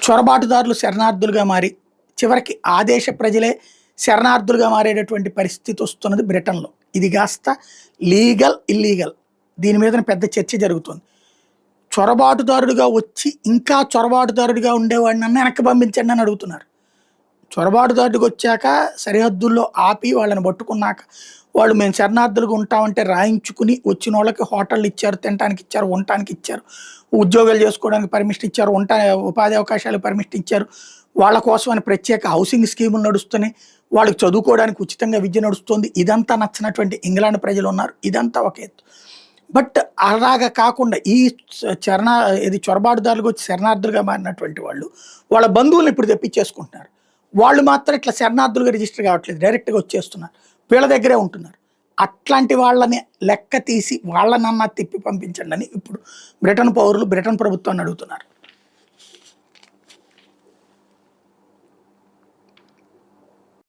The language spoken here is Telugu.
చొరబాటుదారులు శరణార్థులుగా మారి చివరికి ఆ దేశ ప్రజలే శరణార్థులుగా మారేటటువంటి పరిస్థితి వస్తున్నది బ్రిటన్లో. ఇది కాస్త లీగల్ ఇల్లీగల్ దీని మీద పెద్ద చర్చ జరుగుతుంది. చొరబాటుదారుడిగా వచ్చి ఇంకా చొరబాటుదారుడిగా ఉండేవాడిని వెనక్కి పంపించండి అని అడుగుతున్నారు. చొరబాటుదారుడికి వచ్చాక సరిహద్దుల్లో ఆపి వాళ్ళని పట్టుకున్నాక వాళ్ళు మేము శరణార్థులుగా ఉంటామంటే రాయించుకుని వచ్చిన వాళ్ళకి హోటళ్ళు ఇచ్చారు, తినడానికి ఇచ్చారు, ఉండటానికి ఇచ్చారు, ఉద్యోగాలు చేసుకోవడానికి పర్మిషన్ ఇచ్చారు, ఉపాధి అవకాశాలు పర్మిషన్ ఇచ్చారు. వాళ్ళ కోసమని ప్రత్యేక హౌసింగ్ స్కీములు నడుస్తున్నాయి, వాళ్ళకి చదువుకోవడానికి ఉచితంగా విద్య నడుస్తుంది. ఇదంతా నచ్చినటువంటి ఇంగ్లాండ్ ప్రజలు ఉన్నారు. ఇదంతా ఒక ఎత్తు. బట్ అలాగా కాకుండా ఈ ఇది చొరబాటుదారులకు వచ్చి శరణార్థులుగా మారినటువంటి వాళ్ళు వాళ్ళ బంధువులను ఇప్పుడు తెప్పించేసుకుంటున్నారు. వాళ్ళు మాత్రం ఇట్లా శరణార్థులుగా రిజిస్టర్ కావట్లేదు, డైరెక్ట్గా వచ్చేస్తున్నారు, వీళ్ళ దగ్గరే ఉంటున్నారు. అట్లాంటి వాళ్ళని లెక్క తీసి వాళ్ళనన్నా తిప్పి పంపించండి అని ఇప్పుడు బ్రిటన్ పౌరులు బ్రిటన్ ప్రభుత్వాన్ని అడుగుతున్నారు.